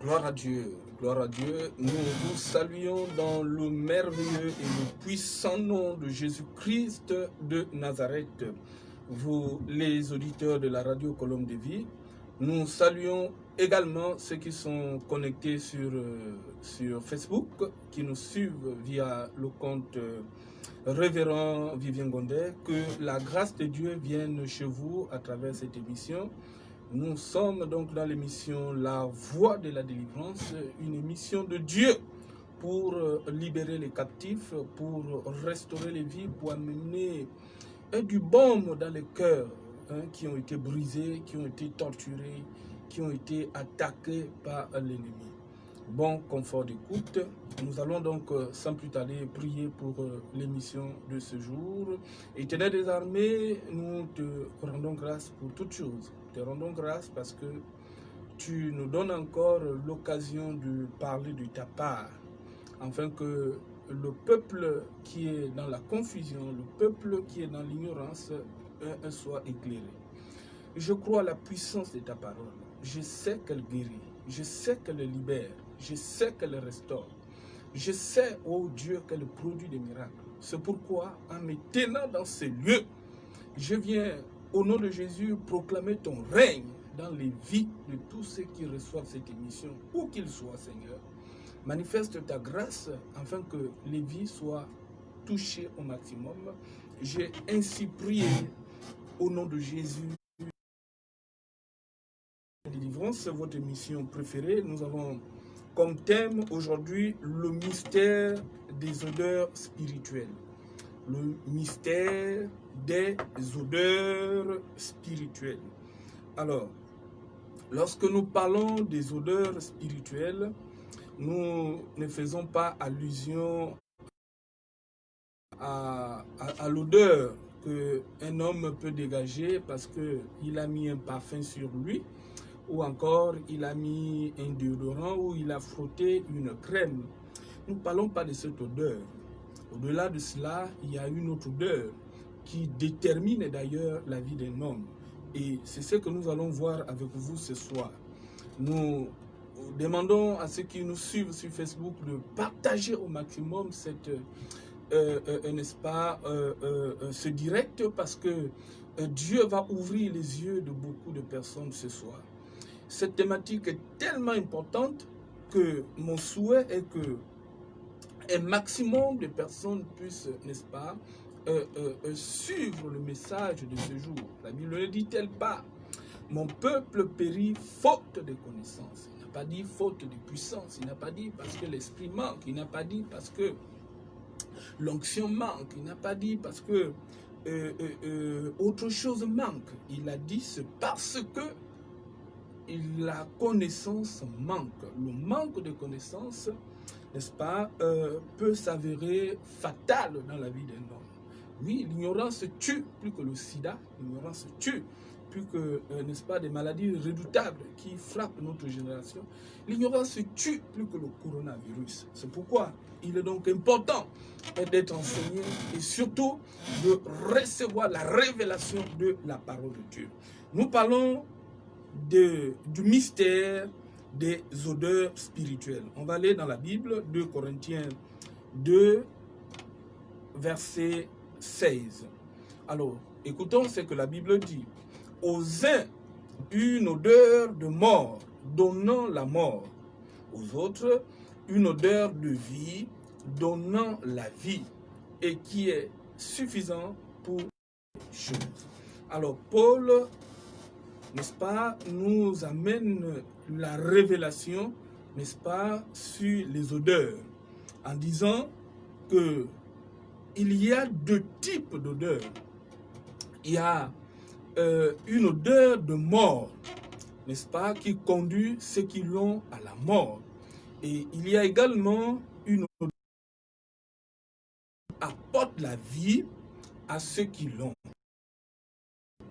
Gloire à Dieu, gloire à Dieu. Nous vous saluons dans le merveilleux et le puissant nom de Jésus-Christ de Nazareth. Vous, les auditeurs de la radio Colombe de Vie, nous saluons également ceux qui sont connectés sur Facebook, qui nous suivent via le compte Révérend Vivien Gondet. Que la grâce de Dieu vienne chez vous à travers cette émission. Nous sommes donc dans l'émission La Voix de la Délivrance, une émission de Dieu pour libérer les captifs, pour restaurer les vies, pour amener du baume dans les cœurs qui ont été brisés, qui ont été torturés, qui ont été attaqués par l'ennemi. Bon confort d'écoute. Nous allons donc sans plus tarder prier pour l'émission de ce jour. Éternel des armées, nous te rendons grâce pour toutes choses. Te rendons grâce parce que tu nous donnes encore l'occasion de parler de ta part, afin que le peuple qui est dans la confusion, le peuple qui est dans l'ignorance, soit éclairé. Je crois à la puissance de ta parole. Je sais qu'elle guérit, je sais qu'elle libère, je sais qu'elle restaure. Je sais, oh Dieu, qu'elle produit des miracles. C'est pourquoi, en me tenant dans ces lieux, je viens, au nom de Jésus, proclamer ton règne dans les vies de tous ceux qui reçoivent cette émission, où qu'ils soient, Seigneur. Manifeste ta grâce afin que les vies soient touchées au maximum. J'ai ainsi prié au nom de Jésus. Délivrance, c'est votre émission préférée. Nous avons comme thème aujourd'hui le mystère des odeurs spirituelles. Le mystère des odeurs spirituelles. Alors, lorsque nous parlons des odeurs spirituelles, nous ne faisons pas allusion à l'odeur qu'un homme peut dégager parce qu'il a mis un parfum sur lui, ou encore il a mis un déodorant, ou il a frotté une crème. Nous ne parlons pas de cette odeur. Au-delà de cela, il y a une autre odeur qui détermine d'ailleurs la vie d'un homme. Et c'est ce que nous allons voir avec vous ce soir. Nous demandons à ceux qui nous suivent sur Facebook de partager au maximum cette, n'est-ce pas, ce direct, parce que Dieu va ouvrir les yeux de beaucoup de personnes ce soir. Cette thématique est tellement importante que mon souhait est que un maximum de personnes puissent, n'est-ce pas, suivre le message de ce jour. La Bible ne dit-elle pas: mon peuple périt faute de connaissance. Il n'a pas dit faute de puissance. Il n'a pas dit parce que l'esprit manque. Il n'a pas dit parce que l'onction manque. Il n'a pas dit parce que autre chose manque. Il a dit c'est parce que la connaissance manque. Le manque de connaissance, n'est-ce pas, peut s'avérer fatal dans la vie d'un homme. Oui, l'ignorance tue plus que le sida, l'ignorance tue plus que, n'est-ce pas, des maladies redoutables qui frappent notre génération. L'ignorance tue plus que le coronavirus. C'est pourquoi il est donc important d'être enseigné et surtout de recevoir la révélation de la parole de Dieu. Nous parlons du mystère des odeurs spirituelles. On va aller dans la Bible, 2 Corinthiens 2, verset 16. Alors, écoutons ce que la Bible dit. Aux uns, une odeur de mort, donnant la mort. Aux autres, une odeur de vie, donnant la vie, et qui est suffisant pour toutes choses. Alors, Paul, n'est-ce pas, nous amène la révélation, n'est-ce pas, sur les odeurs, en disant que il y a 2 types d'odeurs. Il y a une odeur de mort, n'est-ce pas, qui conduit ceux qui l'ont à la mort. Et il y a également une odeur qui apporte la vie à ceux qui l'ont.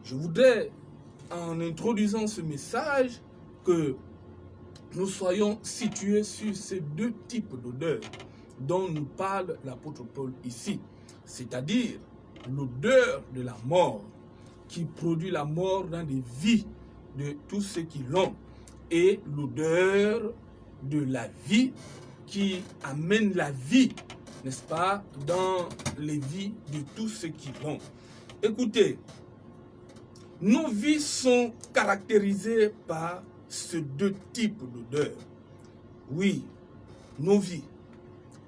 Je voudrais, en introduisant ce message, que nous soyons situés sur ces 2 types d'odeurs dont nous parle l'apôtre Paul ici, c'est-à-dire l'odeur de la mort qui produit la mort dans les vies de tous ceux qui l'ont, et l'odeur de la vie, qui amène la vie, n'est-ce pas, dans les vies de tous ceux qui vont. Écoutez, nos vies sont caractérisées par ces deux types d'odeurs. Oui, nos vies,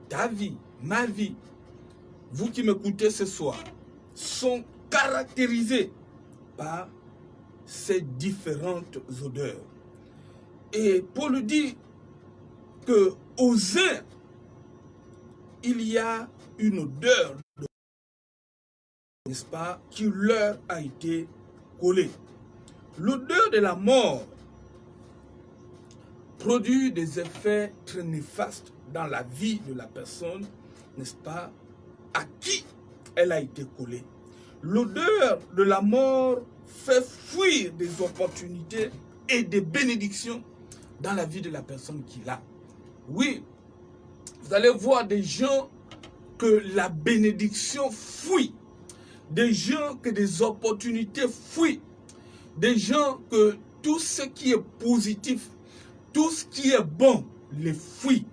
ta vie, ma vie, vous qui m'écoutez ce soir, sont caractérisées par ces différentes odeurs. Et Paul dit que aux uns, il y a une odeur, n'est-ce pas, qui leur a été collée. L'odeur de la mort produit des effets très néfastes dans la vie de la personne, n'est-ce pas, à qui elle a été collée. L'odeur de la mort fait fuir des opportunités et des bénédictions dans la vie de la personne qui l'a. Oui, vous allez voir des gens que la bénédiction fuit, des gens que des opportunités fuient, des gens que tout ce qui est positif, tout ce qui est bon, les fuit.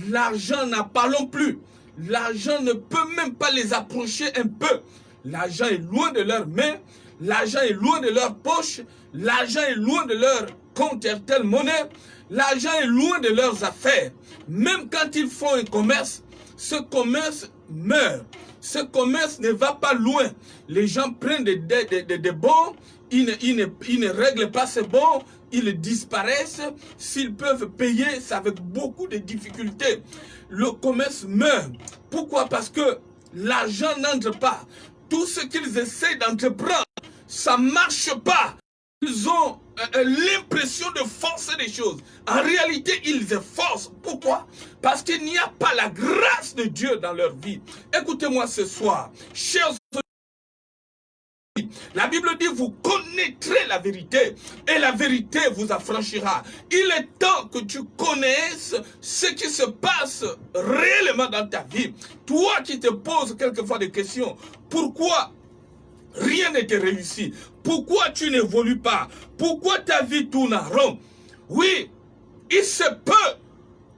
L'argent, n'en parlons plus. L'argent ne peut même pas les approcher un peu. L'argent est loin de leurs mains, l'argent est loin de leur poche, l'argent est loin de leur compte RTL monnaie, l'argent est loin de leurs affaires. Même quand ils font un commerce, ce commerce meurt. Ce commerce ne va pas loin. Les gens prennent des bons, ils ne règlent pas ces bons, ils disparaissent. S'ils peuvent payer, c'est avec beaucoup de difficultés. Le commerce meurt. Pourquoi? Parce que l'argent n'entre pas. Tout ce qu'ils essaient d'entreprendre, ça ne marche pas. Ils ont l'impression de forcer les choses. En réalité, ils efforcent. Pourquoi? Parce qu'il n'y a pas la grâce de Dieu dans leur vie. Écoutez-moi ce soir, chers amis, la Bible dit, vous connaîtrez la vérité et la vérité vous affranchira. Il est temps que tu connaisses ce qui se passe réellement dans ta vie. Toi qui te poses quelquefois des questions, pourquoi rien ne te réussit? Pourquoi tu n'évolues pas? Pourquoi ta vie tourne en rond? Oui, il se peut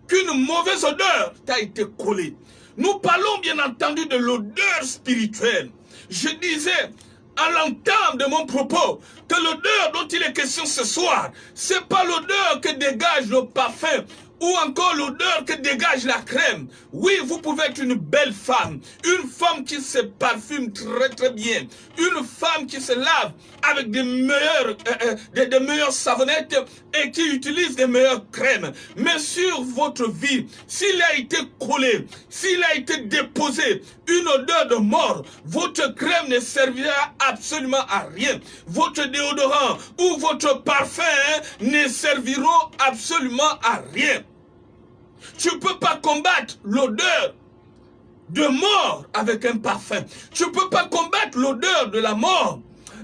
qu'une mauvaise odeur t'a été collée. Nous parlons bien entendu de l'odeur spirituelle. Je disais à l'entame de mon propos que l'odeur dont il est question ce soir, ce n'est pas l'odeur que dégage le parfum ou encore l'odeur que dégage la crème. Oui, vous pouvez être une belle femme qui se parfume très très bien, une femme qui se lave avec des meilleures savonnettes et qui utilise des meilleures crèmes. Mais sur votre vie, s'il a été collé, s'il a été déposé une odeur de mort, votre crème ne servira absolument à rien. Votre déodorant ou votre parfum ne serviront absolument à rien. Tu ne peux pas combattre l'odeur de mort avec un parfum. Tu ne peux pas combattre l'odeur de la mort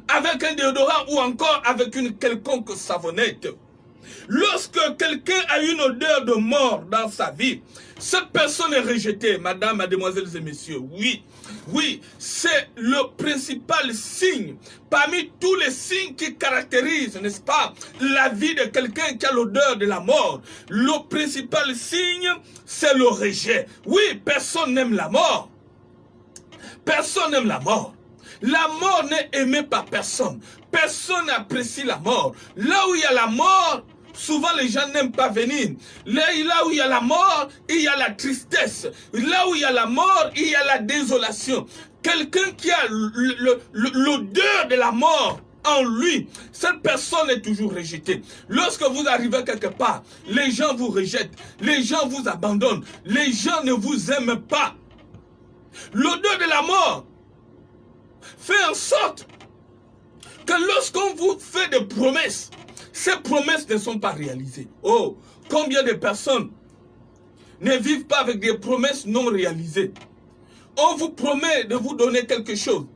avec un déodorant ou encore avec une quelconque savonnette. Lorsque quelqu'un a une odeur de mort dans sa vie, cette personne est rejetée, madame, mademoiselles et messieurs. Oui, oui, c'est le principal signe, parmi tous les signes qui caractérisent, n'est-ce pas, la vie de quelqu'un qui a l'odeur de la mort. Le principal signe, c'est le rejet. Oui, personne n'aime la mort. Personne n'aime la mort. La mort n'est aimée par personne. Personne n'apprécie la mort. Là où il y a la mort, souvent les gens n'aiment pas venir. Là où il y a la mort, il y a la tristesse. Là où il y a la mort, il y a la désolation. Quelqu'un qui a l'odeur de la mort en lui, cette personne est toujours rejetée. Lorsque vous arrivez quelque part, les gens vous rejettent, les gens vous abandonnent, les gens ne vous aiment pas. L'odeur de la mort fait en sorte que lorsqu'on vous fait des promesses, ces promesses ne sont pas réalisées. Oh, combien de personnes ne vivent pas avec des promesses non réalisées? On vous promet de vous donner quelque chose.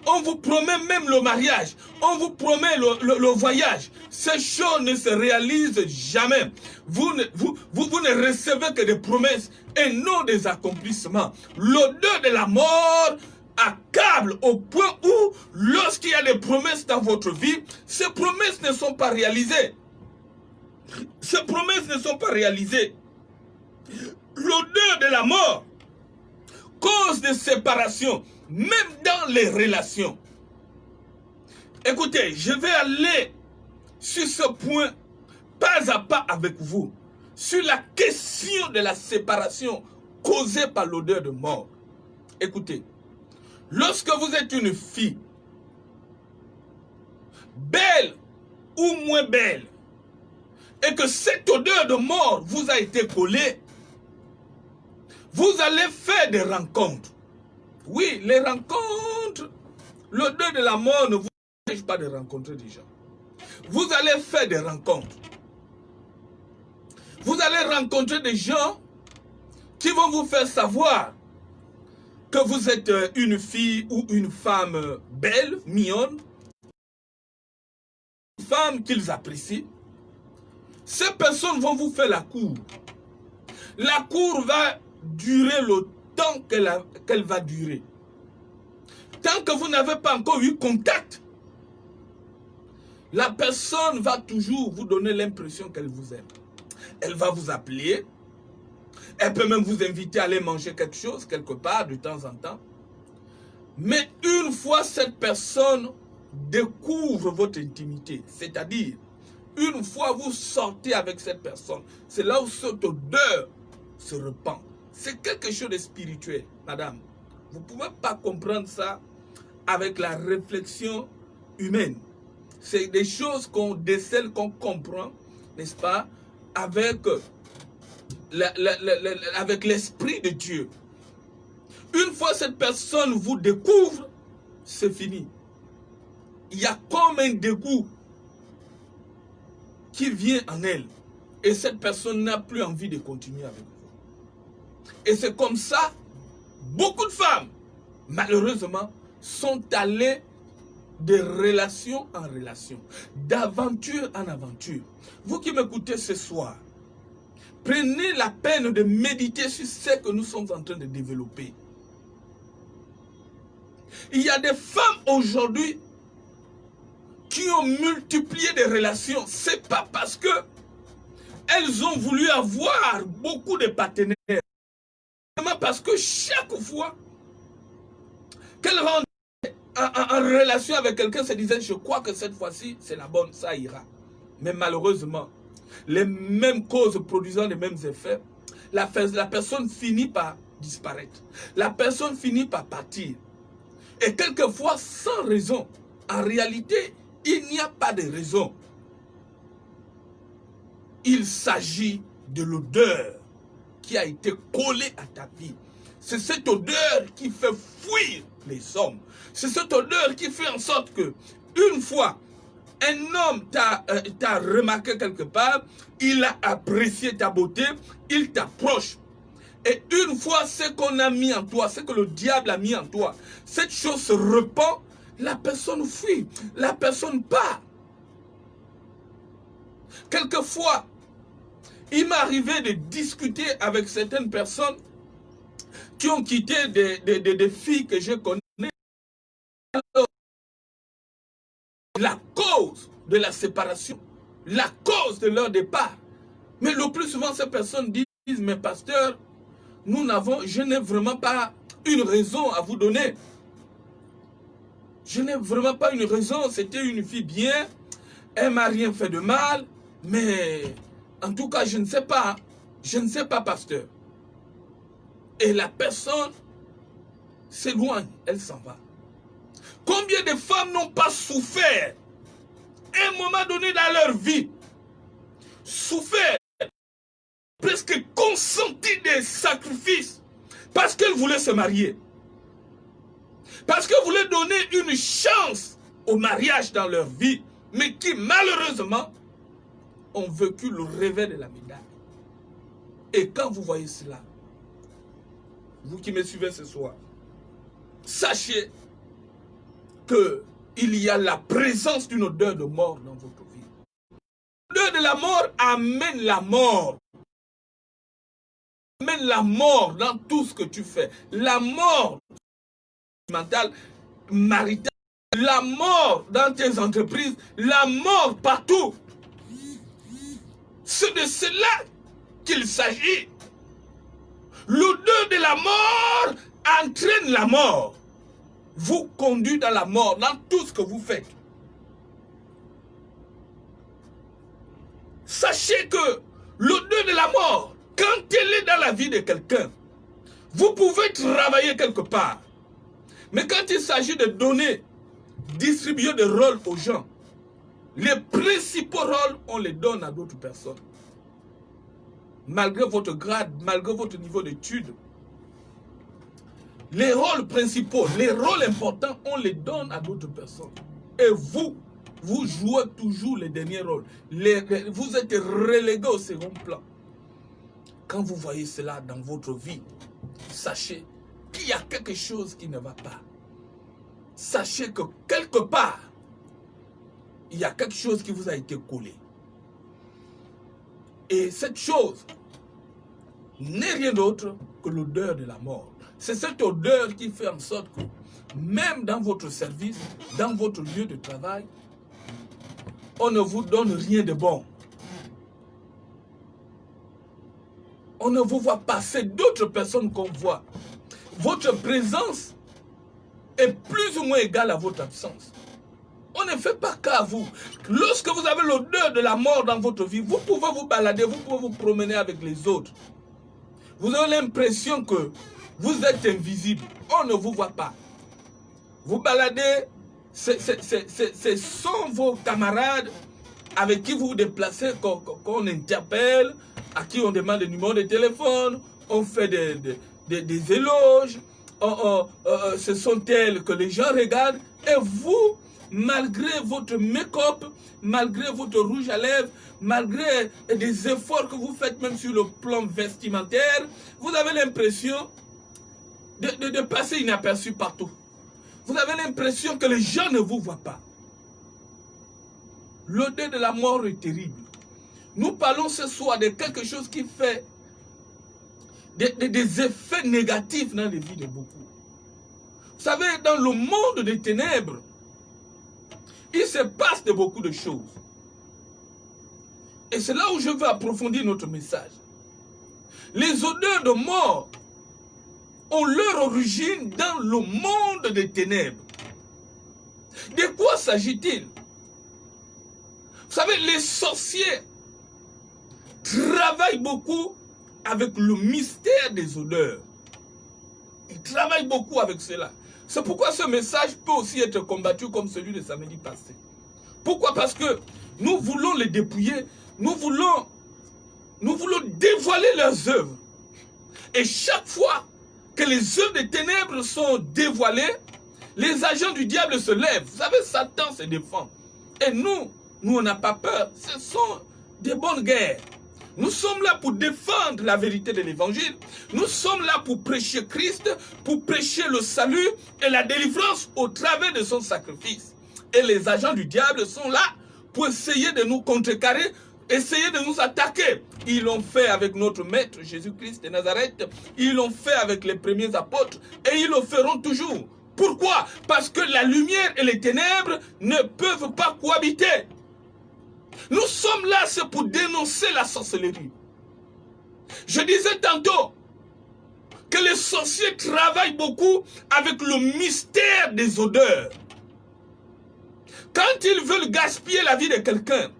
On vous promet même le mariage. On vous promet le voyage. Ces choses ne se réalisent jamais. Vous ne recevez que des promesses et non des accomplissements. L'odeur de la mort accable au point où, lorsqu'il y a des promesses dans votre vie, ces promesses ne sont pas réalisées. ces promesses ne sont pas réalisées. L'odeur de la mort cause de séparation, même dans les relations. Écoutez, je vais aller sur ce point pas à pas avec vous, sur la question de la séparation causée par l'odeur de mort. Écoutez, lorsque vous êtes une fille, belle ou moins belle, et que cette odeur de mort vous a été collée, vous allez faire des rencontres. Oui, les rencontres, l'odeur de la mort ne vous empêche pas de rencontrer des gens. Vous allez faire des rencontres. Vous allez rencontrer des gens qui vont vous faire savoir que vous êtes une fille ou une femme belle, mignonne, une femme qu'ils apprécient. Ces personnes vont vous faire la cour. La cour va durer le temps qu'elle va durer. Tant que vous n'avez pas encore eu contact, la personne va toujours vous donner l'impression qu'elle vous aime. Elle va vous appeler. Elle peut même vous inviter à aller manger quelque chose, quelque part, de temps en temps. Mais une fois cette personne découvre votre intimité, c'est-à-dire, une fois vous sortez avec cette personne, c'est là où cette odeur se répand. C'est quelque chose de spirituel, madame. Vous ne pouvez pas comprendre ça avec la réflexion humaine. C'est des choses qu'on décèle, qu'on comprend, n'est-ce pas, avec l'esprit de Dieu. Une fois cette personne vous découvre, c'est fini. Il y a comme un dégoût qui vient en elle. Et cette personne n'a plus envie de continuer avec vous. Et c'est comme ça, beaucoup de femmes, malheureusement, sont allées de relation en relation, d'aventure en aventure. Vous qui m'écoutez ce soir, prenez la peine de méditer sur ce que nous sommes en train de développer. Il y a des femmes aujourd'hui qui ont multiplié des relations. C'est pas parce que elles ont voulu avoir beaucoup de partenaires, mais parce que chaque fois qu'elles rentrent en relation avec quelqu'un, se disaient, je crois que cette fois-ci, c'est la bonne, ça ira. Mais malheureusement, les mêmes causes produisant les mêmes effets, la personne finit par disparaître. La personne finit par partir. Et quelquefois, sans raison. En réalité, il n'y a pas de raison. Il s'agit de l'odeur qui a été collée à ta vie. C'est cette odeur qui fait fuir les hommes. C'est cette odeur qui fait en sorte que, une fois, un homme t'a remarqué quelque part, il a apprécié ta beauté, il t'approche. Et une fois ce qu'on a mis en toi, ce que le diable a mis en toi, cette chose se répand, la personne fuit, la personne part. Quelquefois, il m'est arrivé de discuter avec certaines personnes qui ont quitté des filles que je connais. Alors, la cause de la séparation, la cause de leur départ. Mais le plus souvent, ces personnes disent, mais pasteur, je n'ai vraiment pas une raison à vous donner. Je n'ai vraiment pas une raison. C'était une fille bien, elle m'a rien fait de mal, mais en tout cas, je ne sais pas. Je ne sais pas, pasteur. Et la personne s'éloigne, elle s'en va. Combien de femmes n'ont pas souffert à un moment donné dans leur vie, souffert, presque consenti des sacrifices parce qu'elles voulaient se marier, parce qu'elles voulaient donner une chance au mariage dans leur vie, mais qui malheureusement ont vécu le revers de la médaille. Et quand vous voyez cela, vous qui me suivez ce soir, sachez qu'il y a la présence d'une odeur de mort dans votre vie. L'odeur de la mort amène la mort. Amène la mort dans tout ce que tu fais. La mort mentale, maritale, la mort dans tes entreprises, la mort partout. C'est de cela qu'il s'agit. L'odeur de la mort entraîne la mort. Vous conduit dans la mort, dans tout ce que vous faites. Sachez que l'odeur de la mort, quand elle est dans la vie de quelqu'un, vous pouvez travailler quelque part. Mais quand il s'agit de donner, distribuer des rôles aux gens, les principaux rôles, on les donne à d'autres personnes. Malgré votre grade, malgré votre niveau d'études, les rôles principaux, les rôles importants, on les donne à d'autres personnes. Et vous, vous jouez toujours les derniers rôles. Vous êtes relégué au second plan. Quand vous voyez cela dans votre vie, sachez qu'il y a quelque chose qui ne va pas. Sachez que quelque part, il y a quelque chose qui vous a été collé. Et cette chose n'est rien d'autre que l'odeur de la mort. C'est cette odeur qui fait en sorte que, même dans votre service, dans votre lieu de travail, on ne vous donne rien de bon. On ne vous voit pas, c'est d'autres personnes qu'on voit. Votre présence est plus ou moins égale à votre absence. On ne fait pas cas à vous. Lorsque vous avez l'odeur de la mort dans votre vie, vous pouvez vous balader, vous pouvez vous promener avec les autres. Vous avez l'impression que vous êtes invisible. On ne vous voit pas. Vous baladez, ce sont vos camarades avec qui vous vous déplacez, qu'on interpelle, à qui on demande le numéro de téléphone, on fait des éloges, ce sont elles que les gens regardent, et vous, malgré votre make-up, malgré votre rouge à lèvres, malgré des efforts que vous faites même sur le plan vestimentaire, vous avez l'impression de passer inaperçu partout. Vous avez l'impression que les gens ne vous voient pas. L'odeur de la mort est terrible. Nous parlons ce soir de quelque chose qui fait des effets négatifs dans les vies de beaucoup. Vous savez, dans le monde des ténèbres, il se passe beaucoup de choses. Et c'est là où je veux approfondir notre message. Les odeurs de mort ont leur origine dans le monde des ténèbres. De quoi s'agit-il? Vous savez, les sorciers travaillent beaucoup avec le mystère des odeurs. Ils travaillent beaucoup avec cela. C'est pourquoi ce message peut aussi être combattu comme celui de samedi passé. Pourquoi? Parce que nous voulons les dépouiller, nous voulons dévoiler leurs œuvres. Et chaque fois que les œuvres des ténèbres sont dévoilées, les agents du diable se lèvent. Vous savez, Satan se défend. Et nous, on n'a pas peur. Ce sont des bonnes guerres. Nous sommes là pour défendre la vérité de l'évangile. Nous sommes là pour prêcher Christ, pour prêcher le salut et la délivrance au travers de son sacrifice. Et les agents du diable sont là pour essayer de nous contrecarrer, essayer de nous attaquer. Ils l'ont fait avec notre maître Jésus-Christ de Nazareth. Ils l'ont fait avec les premiers apôtres. Et ils le feront toujours. Pourquoi? Parce que la lumière et les ténèbres ne peuvent pas cohabiter. Nous sommes là, c'est pour dénoncer la sorcellerie. Je disais tantôt que les sorciers travaillent beaucoup avec le mystère des odeurs. Quand ils veulent gaspiller la vie de quelqu'un,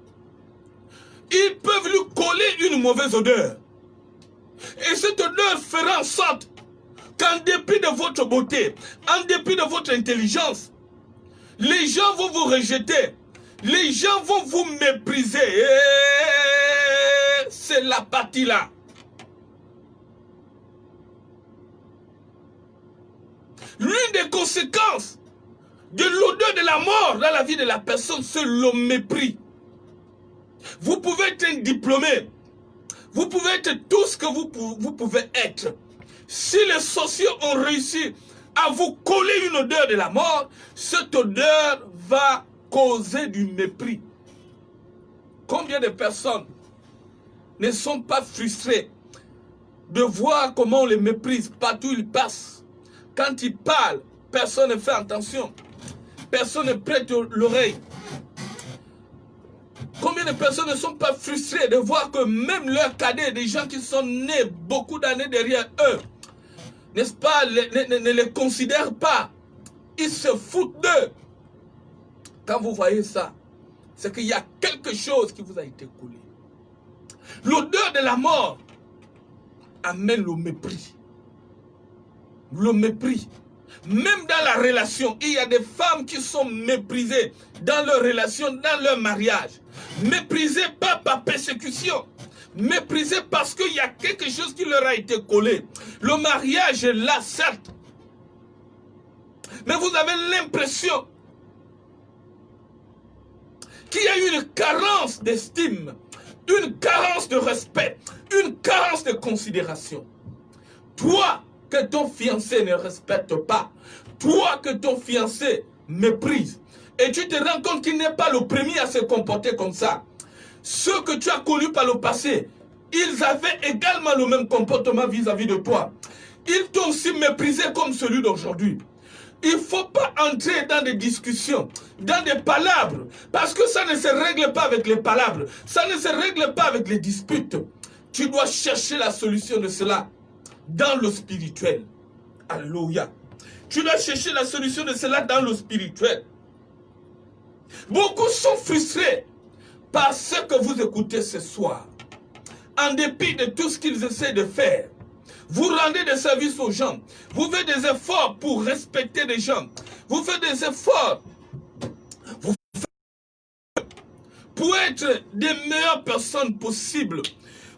ils peuvent lui coller une mauvaise odeur. Et cette odeur fera en sorte qu'en dépit de votre beauté, en dépit de votre intelligence, les gens vont vous rejeter. Les gens vont vous mépriser. C'est la partie là. L'une des conséquences de l'odeur de la mort dans la vie de la personne, c'est le mépris. Vous pouvez être un diplômé. Vous pouvez être tout ce que vous pouvez être. Si les sorciers ont réussi à vous coller une odeur de la mort, cette odeur va causer du mépris. Combien de personnes ne sont pas frustrées de voir comment on les méprise partout où ils passent? Quand ils parlent, personne ne fait attention. Personne ne prête l'oreille. Combien de personnes ne sont pas frustrées de voir que même leurs cadets, des gens qui sont nés beaucoup d'années derrière eux, n'est-ce pas, ne les considèrent pas. Ils se foutent d'eux. Quand vous voyez ça, c'est qu'il y a quelque chose qui vous a été collé. L'odeur de la mort amène le mépris. Le mépris. Même dans la relation, il y a des femmes qui sont méprisées dans leur relation, dans leur mariage. Méprisées pas par persécution. Méprisées parce qu'il y a quelque chose qui leur a été collé. Le mariage est là, certes. Mais vous avez l'impression qu'il y a une carence d'estime, une carence de respect, une carence de considération. Toi, que ton fiancé ne respecte pas, toi que ton fiancé méprise, et tu te rends compte qu'il n'est pas le premier à se comporter comme ça. Ceux que tu as connus par le passé, ils avaient également le même comportement vis-à-vis de toi. Ils t'ont aussi méprisé comme celui d'aujourd'hui. Il ne faut pas entrer dans des discussions, dans des palabres, parce que ça ne se règle pas avec les palabres, ça ne se règle pas avec les disputes. Tu dois chercher la solution de cela dans le spirituel. Alléluia. Tu dois chercher la solution de cela dans le spirituel. Beaucoup sont frustrés par ce que vous écoutez ce soir. En dépit de tout ce qu'ils essaient de faire, vous rendez des services aux gens. Vous faites des efforts pour respecter les gens. Vous faites des efforts pour être des meilleures personnes possibles.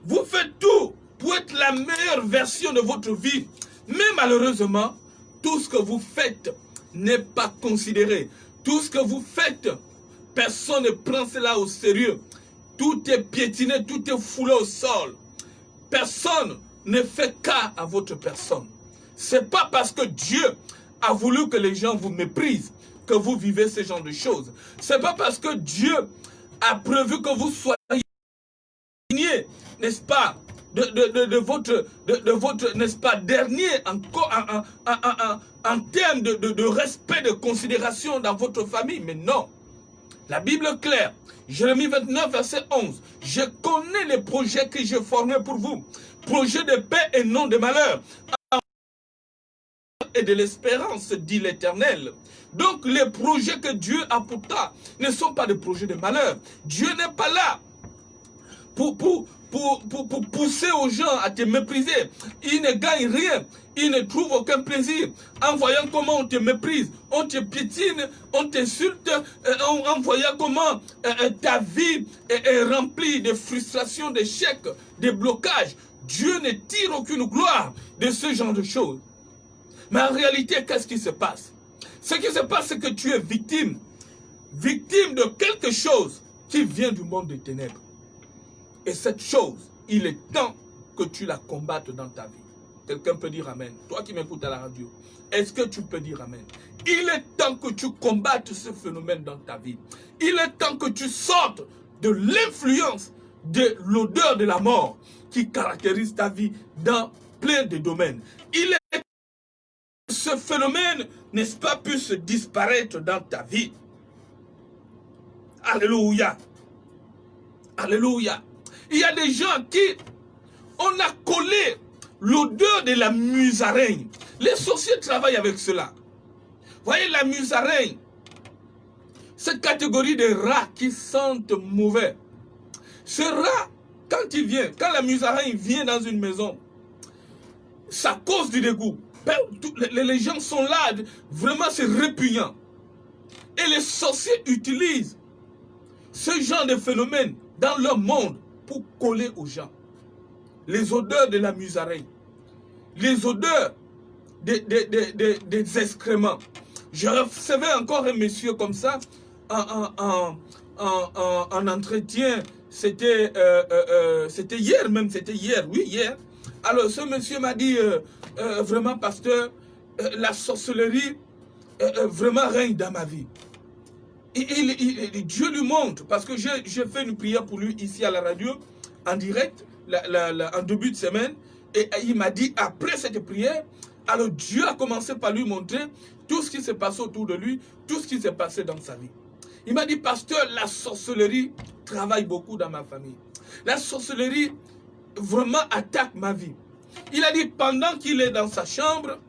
Vous faites tout pour être la meilleure version de votre vie. Mais malheureusement, tout ce que vous faites n'est pas considéré. Tout ce que vous faites, personne ne prend cela au sérieux. Tout est piétiné, tout est foulé au sol. Personne ne fait cas à votre personne. C'est pas parce que Dieu a voulu que les gens vous méprisent que vous vivez ce genre de choses. C'est pas parce que Dieu a prévu que vous soyez, n'est-ce pas, de votre n'est-ce pas, dernier en termes de respect, de considération dans votre famille. Mais non. La Bible est claire. Jérémie 29, verset 11. Je connais les projets que j'ai formés pour vous. Projets de paix et non de malheur. Et de l'espérance, dit l'Éternel. Donc les projets que Dieu a pour toi ne sont pas des projets de malheur. Dieu n'est pas là pour pousser aux gens à te mépriser. Il ne gagne rien. Il ne trouve aucun plaisir. En voyant comment on te méprise, on te piétine, on t'insulte, en voyant comment ta vie est remplie de frustrations, d'échecs, de blocages. Dieu ne tire aucune gloire de ce genre de choses. Mais en réalité, qu'est-ce qui se passe? Ce qui se passe, c'est que tu es victime. Victime de quelque chose qui vient du monde des ténèbres. Et cette chose, il est temps que tu la combattes dans ta vie. Quelqu'un peut dire Amen. Toi qui m'écoutes à la radio, est-ce que tu peux dire Amen? Il est temps que tu combattes ce phénomène dans ta vie. Il est temps que tu sortes de l'influence de l'odeur de la mort qui caractérise ta vie dans plein de domaines. Il est temps que ce phénomène, n'est-ce pas, puisse disparaître dans ta vie. Alléluia. Alléluia. Il y a des gens qui, on a collé l'odeur de la musaraigne. Les sorciers travaillent avec cela. Voyez la musaraigne, cette catégorie de rats qui sentent mauvais. Ce rat, quand il vient, quand la musaraigne vient dans une maison, ça cause du dégoût. Les gens sont là, vraiment c'est répugnant. Et les sorciers utilisent ce genre de phénomène dans leur monde pour coller aux gens. Les odeurs de la musaraigne, les odeurs des excréments. Je recevais encore un monsieur comme ça en entretien. C'était hier même, c'était hier, oui, hier. Alors ce monsieur m'a dit, vraiment pasteur, la sorcellerie vraiment règne dans ma vie. Dieu lui montre, parce que j'ai fait une prière pour lui ici à la radio, en direct, en début de semaine, et il m'a dit, après cette prière, alors Dieu a commencé par lui montrer tout ce qui s'est passé autour de lui, tout ce qui s'est passé dans sa vie. Il m'a dit, pasteur, la sorcellerie travaille beaucoup dans ma famille. La sorcellerie vraiment attaque ma vie. Il a dit, pendant qu'il est dans sa chambre,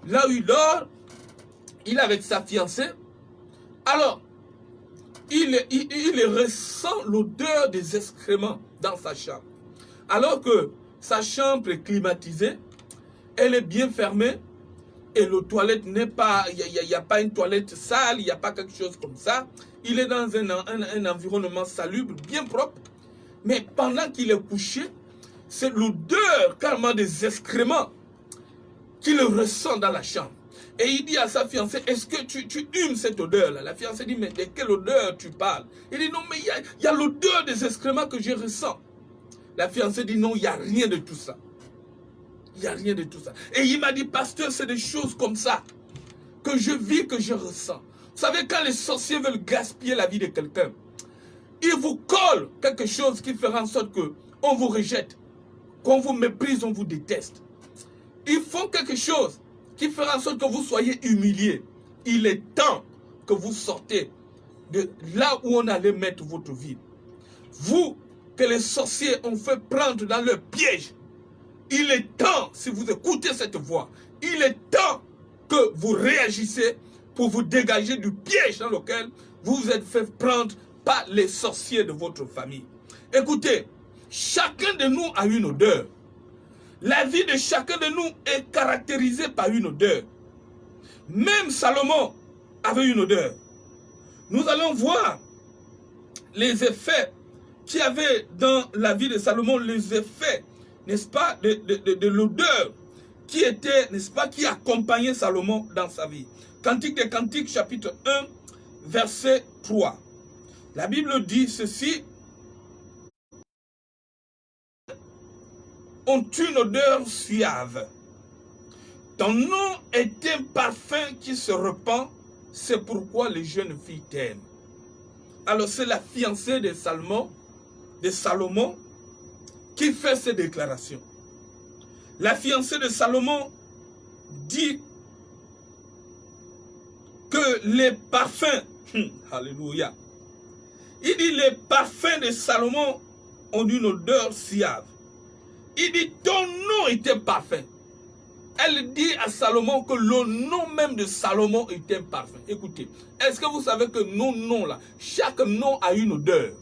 là où il dort, il est avec sa fiancée. Alors, il ressent l'odeur des excréments dans sa chambre. Alors que sa chambre est climatisée, elle est bien fermée, et le toilette n'est pas, il n'y a pas une toilette sale, il n'y a pas quelque chose comme ça. Il est dans un environnement salubre, bien propre. Mais pendant qu'il est couché, c'est l'odeur carrément des excréments qu'il ressent dans la chambre. Et il dit à sa fiancée, est-ce que tu humes cette odeur-là? La fiancée dit, mais de quelle odeur tu parles? Il dit, non, mais il y a l'odeur des excréments que je ressens. La fiancée dit, non, il n'y a rien de tout ça. Il n'y a rien de tout ça. Et il m'a dit, pasteur, c'est des choses comme ça que je vis, que je ressens. Vous savez, quand les sorciers veulent gaspiller la vie de quelqu'un, ils vous collent quelque chose qui fera en sorte qu'on vous rejette, qu'on vous méprise, on vous déteste. Ils font quelque chose qui fera en sorte que vous soyez humiliés. Il est temps que vous sortez de là où on allait mettre votre vie. Vous, que les sorciers ont fait prendre dans leur piège, il est temps, si vous écoutez cette voix, il est temps que vous réagissez pour vous dégager du piège dans lequel vous vous êtes fait prendre par les sorciers de votre famille. Écoutez, chacun de nous a une odeur. La vie de chacun de nous est caractérisée par une odeur. Même Salomon avait une odeur. Nous allons voir les effets qu'il y avait dans la vie de Salomon, les effets, n'est-ce pas, de l'odeur qui était, n'est-ce pas, qui accompagnait Salomon dans sa vie. Cantique des Cantiques, chapitre 1, verset 3. La Bible dit ceci. Ont une odeur suave. Ton nom est un parfum qui se répand, c'est pourquoi les jeunes filles t'aiment. Alors c'est la fiancée de Salomon, qui fait ces déclarations. La fiancée de Salomon dit que les parfums, alléluia, il dit les parfums de Salomon ont une odeur suave. Il dit, ton nom était parfum. Elle dit à Salomon que le nom même de Salomon était un parfum. Écoutez, est-ce que vous savez que nos noms là, chaque nom a une odeur?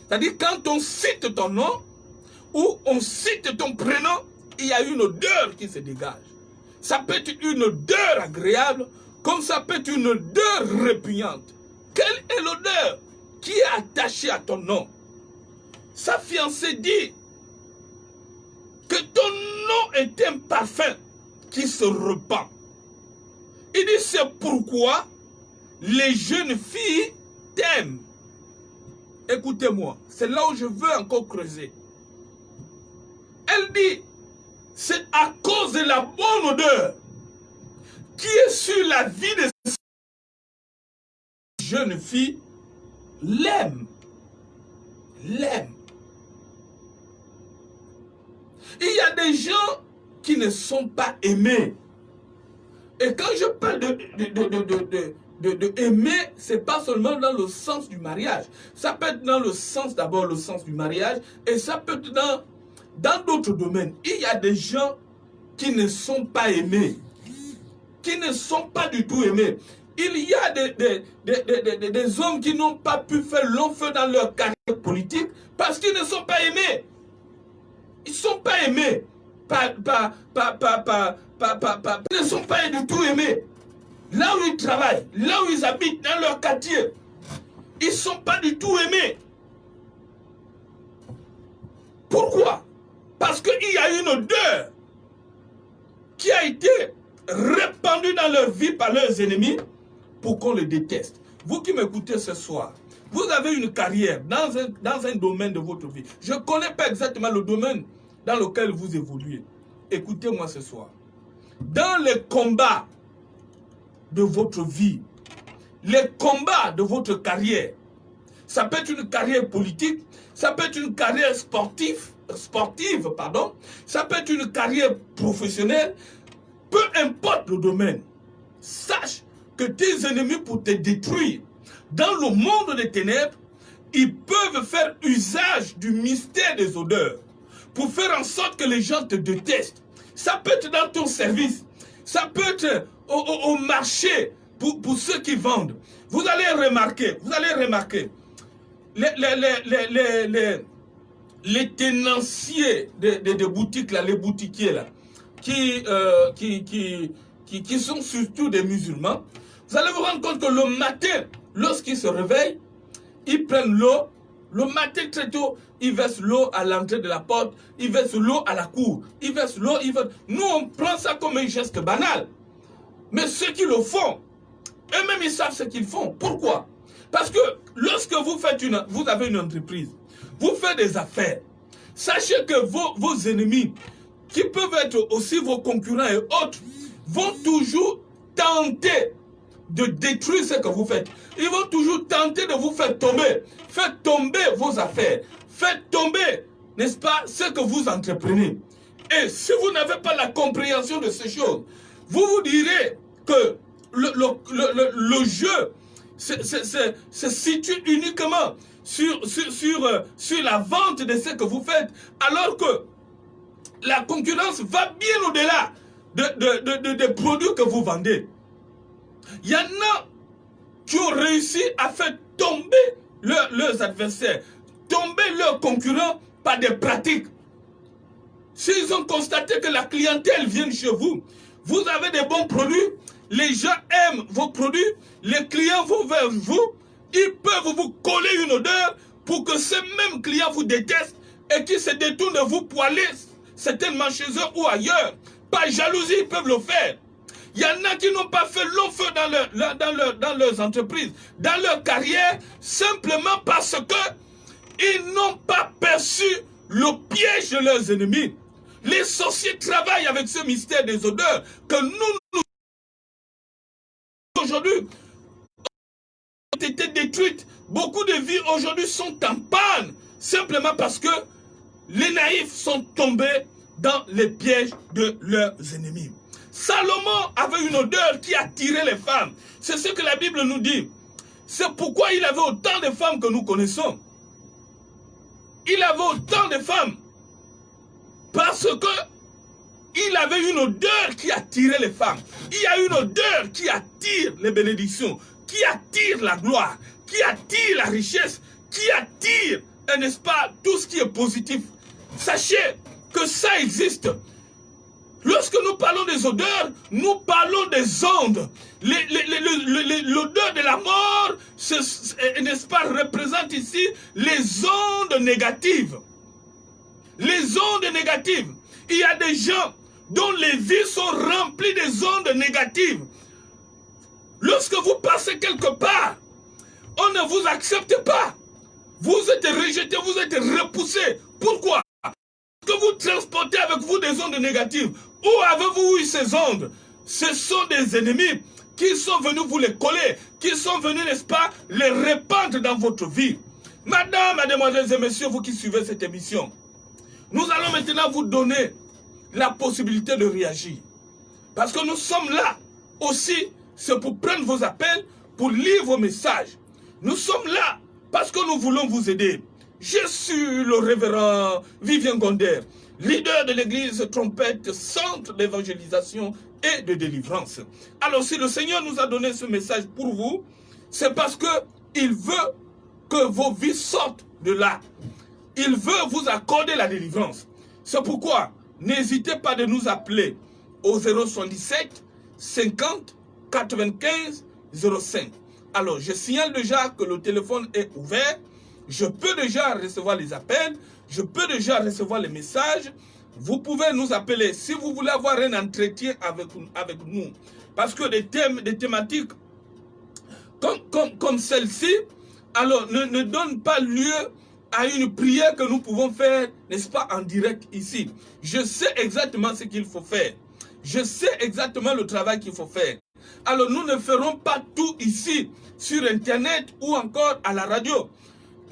C'est-à-dire quand on cite ton nom, ou on cite ton prénom, il y a une odeur qui se dégage. Ça peut être une odeur agréable, comme ça peut être une odeur répugnante. Quelle est l'odeur qui est attachée à ton nom? Sa fiancée dit que ton nom est un parfum qui se répand. Il dit, c'est pourquoi les jeunes filles t'aiment. Écoutez-moi, c'est là où je veux encore creuser. Elle dit, c'est à cause de la bonne odeur qui est sur la vie de jeunes filles, l'aiment. L'aiment. Il y a des gens qui ne sont pas aimés. Et quand je parle de aimer, ce n'est pas seulement dans le sens du mariage. Ça peut être dans le sens, d'abord le sens du mariage, et ça peut être dans d'autres domaines. Il y a des gens qui ne sont pas aimés. Qui ne sont pas du tout aimés. Il y a des hommes qui n'ont pas pu faire long feu dans leur carrière politique parce qu'ils ne sont pas aimés. Ils ne sont pas aimés. Ils ne sont pas du tout aimés. Là où ils travaillent, là où ils habitent, dans leur quartier, ils ne sont pas du tout aimés. Pourquoi? Parce qu'il y a une odeur qui a été répandue dans leur vie par leurs ennemis pour qu'on les déteste. Vous qui m'écoutez ce soir, vous avez une carrière dans un domaine de votre vie. Je ne connais pas exactement le domaine dans lequel vous évoluez. Écoutez-moi ce soir. Dans les combats de votre vie, les combats de votre carrière, ça peut être une carrière politique, ça peut être une carrière sportive, ça peut être une carrière professionnelle, peu importe le domaine. Sache que tes ennemis pour te détruire, dans le monde des ténèbres, ils peuvent faire usage du mystère des odeurs pour faire en sorte que les gens te détestent. Ça peut être dans ton service, ça peut être au marché pour ceux qui vendent. Vous allez remarquer, les tenanciers de boutiques, là, les boutiquiers là, qui sont surtout des musulmans, vous allez vous rendre compte que le matin, lorsqu'ils se réveillent, ils prennent l'eau. Le matin très tôt, ils versent l'eau à l'entrée de la porte, ils versent l'eau à la cour, ils versent l'eau, Nous, on prend ça comme un geste banal. Mais ceux qui le font, eux-mêmes, ils savent ce qu'ils font. Pourquoi? Parce que lorsque vous avez une entreprise, vous faites des affaires, sachez que vos ennemis, qui peuvent être aussi vos concurrents et autres, vont toujours tenter de détruire ce que vous faites. Ils vont toujours tenter de vous faire tomber. Faites tomber vos affaires. Faites tomber, n'est-ce pas, ce que vous entreprenez. Et si vous n'avez pas la compréhension de ces choses, vous vous direz que le jeu se situe uniquement sur la vente de ce que vous faites, alors que la concurrence va bien au-delà des produits que vous vendez. Il y en a qui ont réussi à faire tomber leurs adversaires, tomber leurs concurrents par des pratiques. S'ils ont constaté que la clientèle vient chez vous, vous avez des bons produits, les gens aiment vos produits, les clients vont vers vous, ils peuvent vous coller une odeur pour que ces mêmes clients vous détestent et qu'ils se détournent de vous pour aller certainement chez eux ou ailleurs. Par jalousie, ils peuvent le faire. Il y en a qui n'ont pas fait long feu dans leurs entreprises, dans leur carrière, simplement parce qu'ils n'ont pas perçu le piège de leurs ennemis. Les sorciers travaillent avec ce mystère des odeurs que nous aujourd'hui ont été détruites. Beaucoup de vies aujourd'hui sont en panne, simplement parce que les naïfs sont tombés dans les pièges de leurs ennemis. Salomon avait une odeur qui attirait les femmes. C'est ce que la Bible nous dit. C'est pourquoi il avait autant de femmes que nous connaissons. Il avait autant de femmes. Parce que il avait une odeur qui attirait les femmes. Il y a une odeur qui attire les bénédictions, qui attire la gloire, qui attire la richesse, qui attire, n'est-ce pas, tout ce qui est positif. Sachez que ça existe. Lorsque nous parlons des odeurs, nous parlons des ondes. L'odeur de la mort, n'est-ce pas, représente ici les ondes négatives. Les ondes négatives. Il y a des gens dont les vies sont remplies des ondes négatives. Lorsque vous passez quelque part, on ne vous accepte pas. Vous êtes rejeté, vous êtes repoussé. Pourquoi? Que vous transportez avec vous des ondes négatives. Où avez-vous eu ces ondes? Ce sont des ennemis qui sont venus vous les coller, qui sont venus, n'est-ce pas, les répandre dans votre vie. Madame, mademoiselles et messieurs, vous qui suivez cette émission, nous allons maintenant vous donner la possibilité de réagir. Parce que nous sommes là aussi, c'est pour prendre vos appels, pour lire vos messages. Nous sommes là parce que nous voulons vous aider. Je suis le révérend Vivien Gonder, leader de l'église Trompette, centre d'évangélisation et de délivrance. Alors si le Seigneur nous a donné ce message pour vous, c'est parce qu'il veut que vos vies sortent de là. Il veut vous accorder la délivrance. C'est pourquoi n'hésitez pas de nous appeler au 077 50 95 05. Alors je signale déjà que le téléphone est ouvert. Je peux déjà recevoir les appels, je peux déjà recevoir les messages. Vous pouvez nous appeler si vous voulez avoir un entretien avec nous. Parce que des thématiques comme celle-ci, alors ne donnent pas lieu à une prière que nous pouvons faire, n'est-ce pas, en direct ici. Je sais exactement ce qu'il faut faire. Je sais exactement le travail qu'il faut faire. Alors nous ne ferons pas tout ici, sur Internet ou encore à la radio.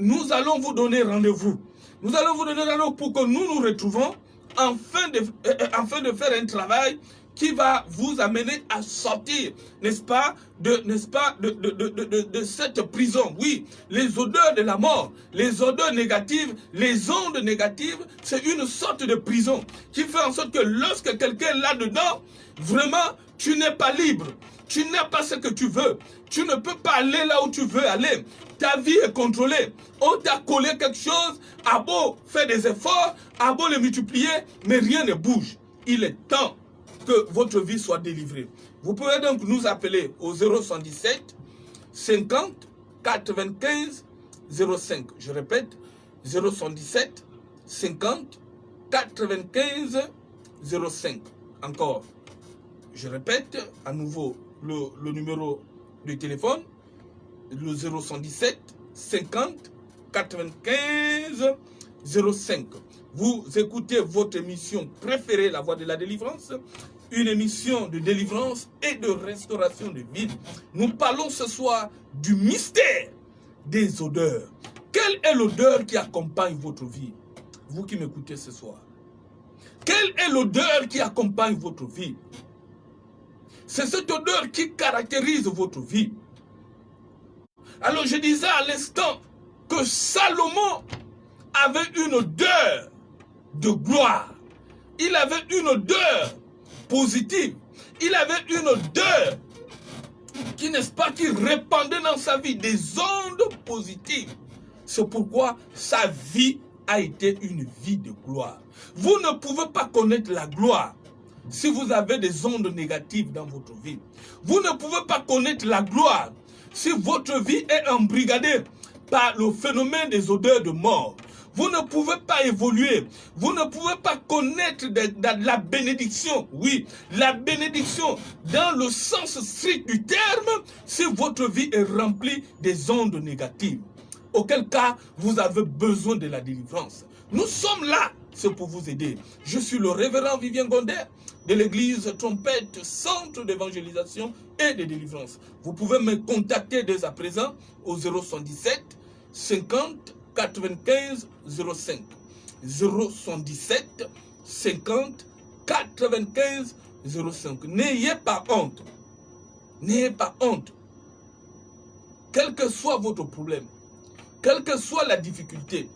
Nous allons vous donner rendez-vous. Nous allons vous donner rendez-vous pour que nous nous retrouvons afin de faire un travail qui va vous amener à sortir, n'est-ce pas, de cette prison. Oui, les odeurs de la mort, les odeurs négatives, les ondes négatives, c'est une sorte de prison qui fait en sorte que lorsque quelqu'un est là-dedans, vraiment, tu n'es pas libre. Tu n'as pas ce que tu veux. Tu ne peux pas aller là où tu veux aller. Ta vie est contrôlée. On t'a collé quelque chose, à beau faire des efforts, à beau les multiplier, mais rien ne bouge. Il est temps que votre vie soit délivrée. Vous pouvez donc nous appeler au 077 50 95 05. Je répète, 077 50 95 05. Encore. Je répète à nouveau le numéro de téléphone, le 077 50 95 05. Vous écoutez votre émission préférée, La Voix de la Délivrance, une émission de délivrance et de restauration de vie. Nous parlons ce soir du mystère des odeurs. Quelle est l'odeur qui accompagne votre vie? Vous qui m'écoutez ce soir. Quelle est l'odeur qui accompagne votre vie? C'est cette odeur qui caractérise votre vie. Alors je disais à l'instant que Salomon avait une odeur de gloire. Il avait une odeur positive. Il avait une odeur qui, n'est-ce pas, qui répandait dans sa vie des ondes positives. C'est pourquoi sa vie a été une vie de gloire. Vous ne pouvez pas connaître la gloire si vous avez des ondes négatives dans votre vie. Vous ne pouvez pas connaître la gloire si votre vie est embrigadée par le phénomène des odeurs de mort. Vous ne pouvez pas évoluer. Vous ne pouvez pas connaître la bénédiction. Oui, la bénédiction dans le sens strict du terme si votre vie est remplie des ondes négatives. Auquel cas, vous avez besoin de la délivrance. Nous sommes là, c'est pour vous aider. Je suis le révérend Vivien Gondet de l'église Trompette, centre d'évangélisation et de délivrance. Vous pouvez me contacter dès à présent au 077 50 95 05. 077 50 95 05. N'ayez pas honte. N'ayez pas honte. Quel que soit votre problème, quelle que soit la difficulté,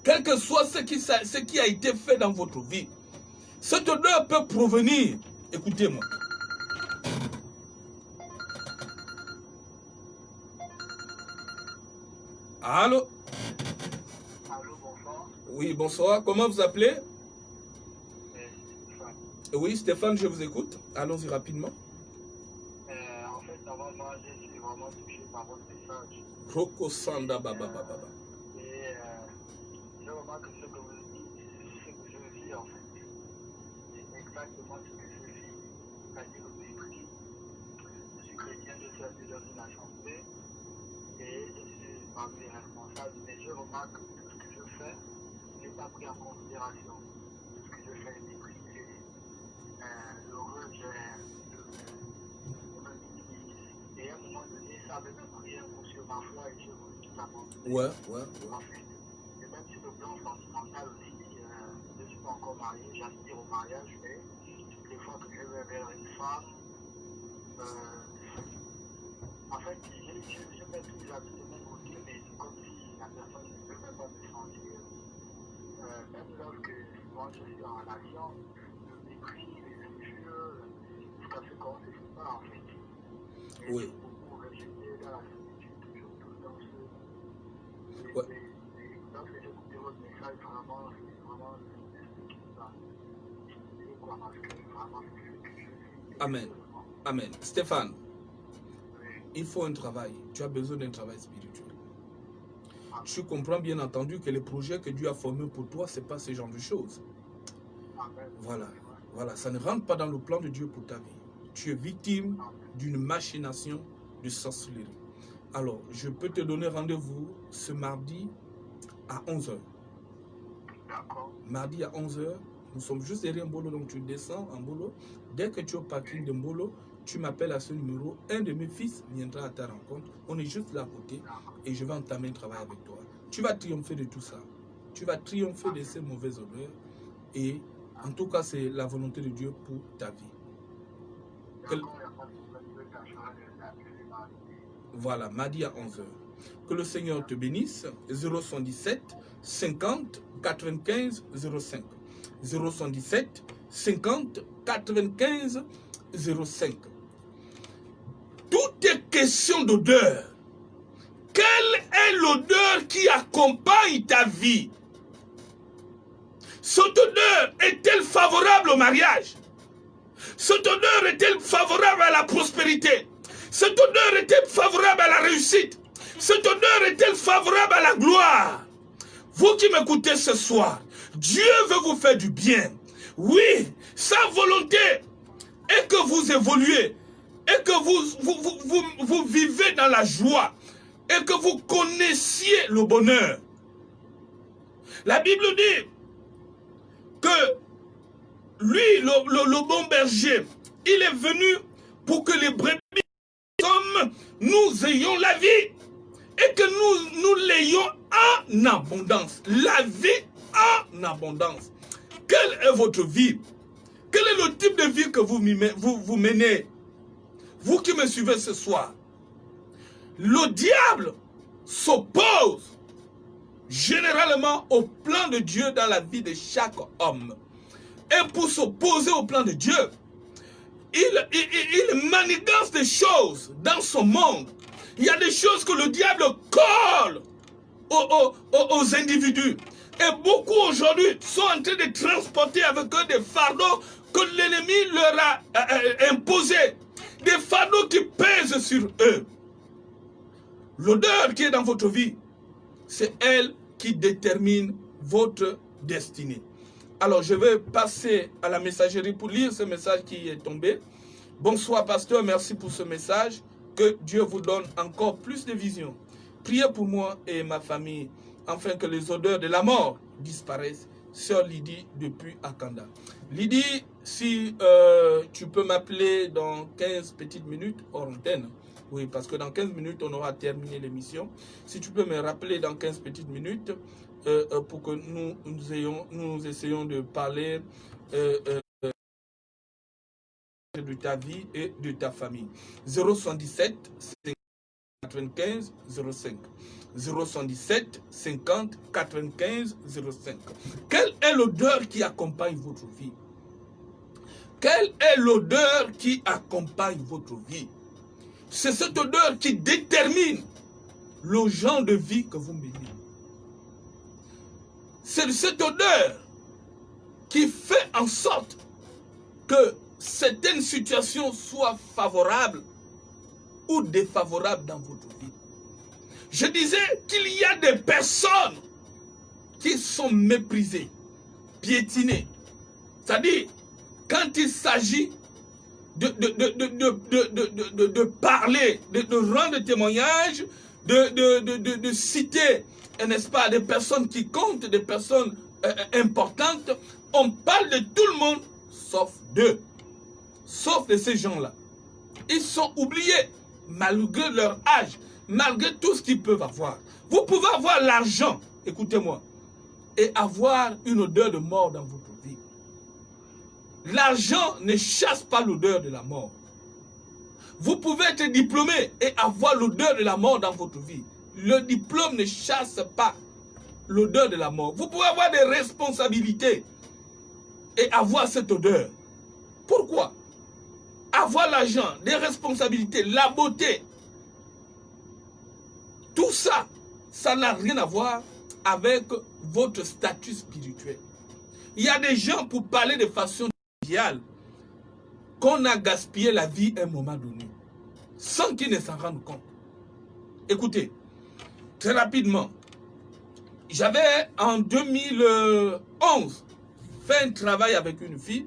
quel que soit ce qui a été fait dans votre vie, cette odeur peut provenir. Écoutez-moi. Allô? Allô, bonsoir. Oui, bonsoir. Comment vous appelez? Stéphane. Oui, Stéphane, je vous écoute. Allons-y rapidement. En fait, avant moi, je suis vraiment touché par votre message. Roko Sanda Baba Baba. Et je remarque que ce que vous dites, c'est ce que je vis en fait. C'est exactement ce que je vis. C'est-à-dire le mépris. Je suis chrétien, je suis appelé dans une assemblée et je suis parmi les responsables. Mais je remarque que tout ce que je fais n'est pas pris en considération. Tout ce que je fais est méprisé. Le rejet, le minimise. Et à un moment donné, ça avait même pris un coup sur ma foi et je voulais tout abandonner. Ouais. En fait, et même sur le plan sentimental aussi, je ne suis pas encore marié, j'aspire au mariage, mais toutes les fois que je vais vers une femme, en fait, je mets tous les habits de mon côté, mais c'est comme si la personne ne veut même pas me sentir. Même lorsque moi je suis en relation, le mépris, les injures, jusqu'à ce qu'on ne se sépare en fait. Et Oui. beaucoup rejeté dans la solitude, toujours tout dans ce. Ouais. Lorsque j'écoutais votre message, vraiment, c'est vraiment l'esprit qui nous a. Je crois parce que vraiment, c'est ce que je vis. Amen. Amen. Stéphane, il faut un travail. Tu as besoin d'un travail spirituel. Tu comprends bien entendu que les projets que Dieu a formés pour toi, ce n'est pas ce genre de choses. Amen. Voilà, ça ne rentre pas dans le plan de Dieu pour ta vie. Tu es victime d'une machination de sorcellerie. Alors, je peux te donner rendez-vous ce mardi à 11 h. D'accord. Mardi à 11 h, nous sommes juste derrière Mbolo, donc tu descends en Mbolo. Dès que tu es au parking de Mbolo, tu m'appelles à ce numéro. Un de mes fils viendra à ta rencontre. On est juste là à côté et je vais entamer un travail avec toi. Tu vas triompher de tout ça. Tu vas triompher de ces mauvaises odeurs. Et en tout cas, c'est la volonté de Dieu pour ta vie. Voilà, mardi à 11 h. Que le Seigneur te bénisse. 077 50 95 05. 077 50 95 05. Tout est question d'odeur. Quelle est l'odeur qui accompagne ta vie? Cette odeur est-elle favorable au mariage? Cette odeur est-elle favorable à la prospérité? Cette odeur est-elle favorable à la réussite? Cette odeur est-elle favorable à la gloire? Vous qui m'écoutez ce soir, Dieu veut vous faire du bien. Oui, sa volonté est que vous évoluez et que vous vivez dans la joie et que vous connaissiez le bonheur. La Bible dit que lui, le bon berger, il est venu pour que les brebis comme nous ayons la vie et que nous l'ayons en abondance. La vie en abondance. Quelle est votre vie? Quel est le type de vie que vous menez? Vous qui me suivez ce soir. Le diable s'oppose généralement au plan de Dieu dans la vie de chaque homme. Et pour s'opposer au plan de Dieu, il manigance des choses dans son monde. Il y a des choses que le diable colle aux individus. Et beaucoup aujourd'hui sont en train de transporter avec eux des fardeaux que l'ennemi leur a imposés. Des fardeaux qui pèsent sur eux. L'odeur qui est dans votre vie, c'est elle qui détermine votre destinée. Alors, je vais passer à la messagerie pour lire ce message qui est tombé. Bonsoir, pasteur, merci pour ce message. Que Dieu vous donne encore plus de vision. Priez pour moi et ma famille, afin que les odeurs de la mort disparaissent. Sœur Lydie, depuis Akanda. Lydie, si tu peux m'appeler dans 15 petites minutes hors antenne. Oui, parce que dans 15 minutes, on aura terminé l'émission. Si tu peux me rappeler dans 15 petites minutes, pour que nous essayons de parler de ta vie et de ta famille. 077 95 05. 077 50 95 05. Quelle est l'odeur qui accompagne votre vie? Quelle est l'odeur qui accompagne votre vie? C'est cette odeur qui détermine le genre de vie que vous menez. C'est cette odeur qui fait en sorte que certaines situations soient favorables ou défavorables dans votre vie. Je disais qu'il y a des personnes qui sont méprisées, piétinées. C'est-à-dire, quand il s'agit de parler, de rendre témoignage, de citer, n'est-ce pas, des personnes qui comptent, des personnes importantes, on parle de tout le monde, sauf d'eux. Sauf de ces gens-là. Ils sont oubliés, malgré leur âge, malgré tout ce qu'ils peuvent avoir. Vous pouvez avoir l'argent, écoutez-moi, et avoir une odeur de mort dans votre vie. L'argent ne chasse pas l'odeur de la mort. Vous pouvez être diplômé et avoir l'odeur de la mort dans votre vie. Le diplôme ne chasse pas l'odeur de la mort. Vous pouvez avoir des responsabilités et avoir cette odeur. Pourquoi? Avoir l'argent, des responsabilités, la beauté, tout ça, ça n'a rien à voir avec votre statut spirituel. Il y a des gens, pour parler de façon idéale, qu'on a gaspillé la vie à un moment donné, sans qu'ils ne s'en rendent compte. Écoutez, très rapidement, j'avais en 2011 fait un travail avec une fille.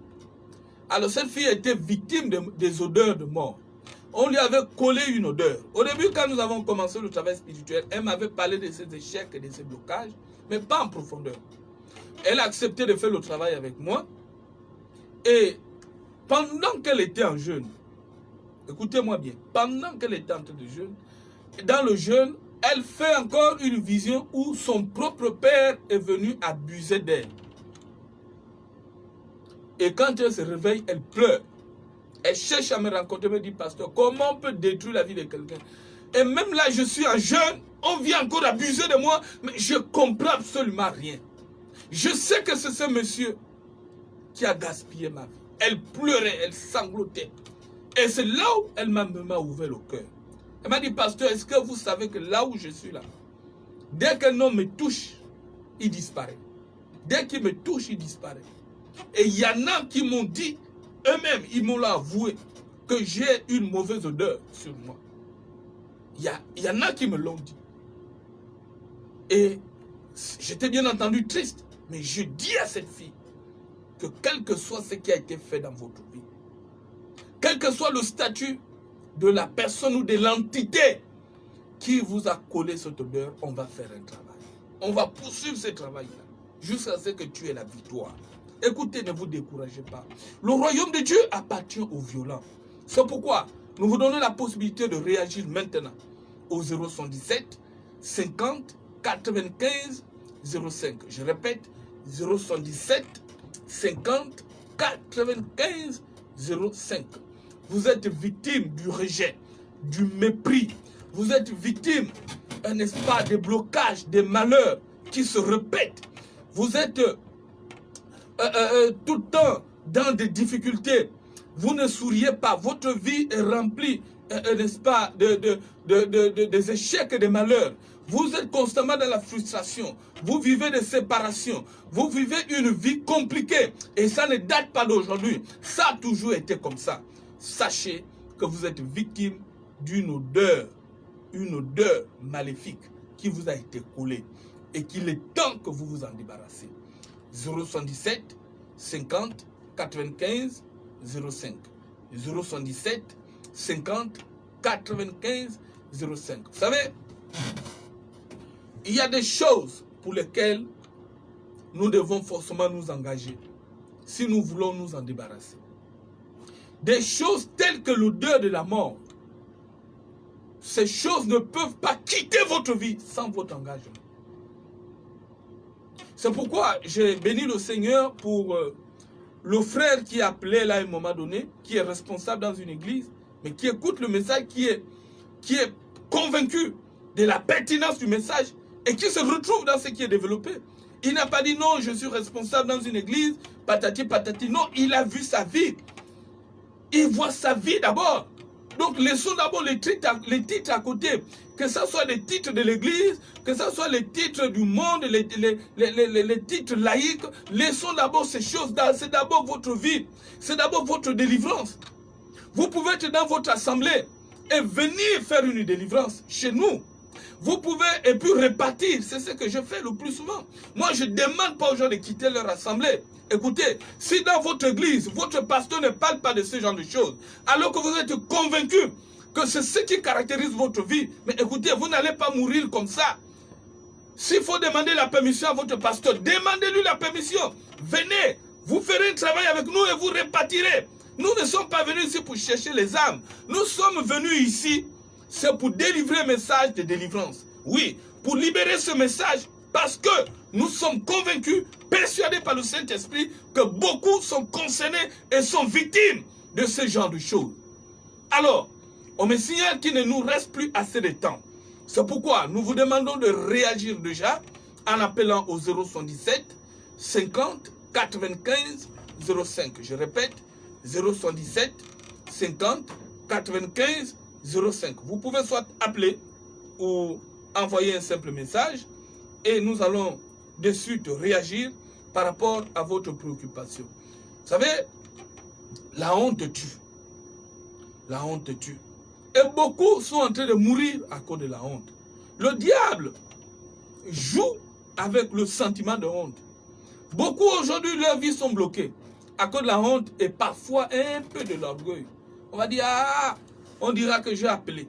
Alors cette fille était victime des odeurs de mort. On lui avait collé une odeur. Au début, quand nous avons commencé le travail spirituel, elle m'avait parlé de ses échecs et de ses blocages, mais pas en profondeur. Elle a accepté de faire le travail avec moi. Et pendant qu'elle était en jeûne, écoutez-moi bien, pendant qu'elle était en train de jeûner, dans le jeûne, elle fait encore une vision où son propre père est venu abuser d'elle. Et quand elle se réveille, elle pleure. Elle cherche à me rencontrer, me dit, pasteur, comment on peut détruire la vie de quelqu'un? Et même là, je suis un jeune, on vient encore abuser de moi, mais je ne comprends absolument rien. Je sais que c'est ce monsieur qui a gaspillé ma vie. Elle pleurait, elle sanglotait. Et c'est là où elle m'a ouvert le cœur. Elle m'a dit, pasteur, est-ce que vous savez que là où je suis là, dès qu'un homme me touche, il disparaît. Dès qu'il me touche, il disparaît. Et il y en a qui m'ont dit, eux-mêmes, ils m'ont avoué que j'ai une mauvaise odeur sur moi. Il y en a qui me l'ont dit. Et j'étais bien entendu triste. Mais je dis à cette fille que quel que soit ce qui a été fait dans votre vie, quel que soit le statut de la personne ou de l'entité qui vous a collé cette odeur, on va faire un travail. On va poursuivre ce travail-là jusqu'à ce que tu aies la victoire. Écoutez, ne vous découragez pas. Le royaume de Dieu appartient aux violents. C'est pourquoi nous vous donnons la possibilité de réagir maintenant au 077 50 95 05. Je répète, 077 50 95 05. Vous êtes victime du rejet, du mépris. Vous êtes victime, n'est-ce pas, des blocages, des malheurs qui se répètent. Vous êtes tout le temps dans des difficultés. Vous ne souriez pas. Votre vie est remplie, n'est-ce pas, des échecs et des malheurs. Vous êtes constamment dans la frustration. Vous vivez des séparations. Vous vivez une vie compliquée. Et ça ne date pas d'aujourd'hui. Ça a toujours été comme ça. Sachez que vous êtes victime d'une odeur, une odeur maléfique qui vous a été collée. Et qu'il est temps que vous vous en débarrassez. 077 50 95 05. 077 50 95 05. Vous savez, il y a des choses pour lesquelles nous devons forcément nous engager si nous voulons nous en débarrasser. Des choses telles que l'odeur de la mort. Ces choses ne peuvent pas quitter votre vie sans votre engagement. C'est pourquoi j'ai béni le Seigneur pour le frère qui appelait là à un moment donné, qui est responsable dans une église, mais qui écoute le message, qui est convaincu de la pertinence du message et qui se retrouve dans ce qui est développé. Il n'a pas dit non, je suis responsable dans une église, patati patati. Non, il a vu sa vie. Il voit sa vie d'abord. Donc laissons d'abord les titres à côté. Que ce soit les titres de l'église, que ce soit les titres du monde, les titres laïques. Laissons d'abord ces choses. C'est d'abord votre vie. C'est d'abord votre délivrance. Vous pouvez être dans votre assemblée et venir faire une délivrance chez nous. Vous pouvez et puis répartir. C'est ce que je fais le plus souvent. Moi, je ne demande pas aux gens de quitter leur assemblée. Écoutez, si dans votre église, votre pasteur ne parle pas de ce genre de choses, alors que vous êtes convaincu que c'est ce qui caractérise votre vie, mais écoutez, vous n'allez pas mourir comme ça. S'il faut demander la permission à votre pasteur, demandez-lui la permission. Venez, vous ferez un travail avec nous et vous répartirez. Nous ne sommes pas venus ici pour chercher les âmes. Nous sommes venus ici, c'est pour délivrer un message de délivrance. Oui, pour libérer ce message, parce que nous sommes convaincus, persuadés par le Saint-Esprit, que beaucoup sont concernés et sont victimes de ce genre de choses. Alors, on me signale qu'il ne nous reste plus assez de temps. C'est pourquoi nous vous demandons de réagir déjà en appelant au 077 50 95 05. Je répète, 077 50 95 05. Vous pouvez soit appeler ou envoyer un simple message et nous allons de suite réagir par rapport à votre préoccupation. Vous savez, la honte tue. La honte tue. Et beaucoup sont en train de mourir à cause de la honte. Le diable joue avec le sentiment de honte. Beaucoup aujourd'hui, leurs vies sont bloquées à cause de la honte et parfois un peu de l'orgueil. On va dire, ah, on dira que j'ai appelé.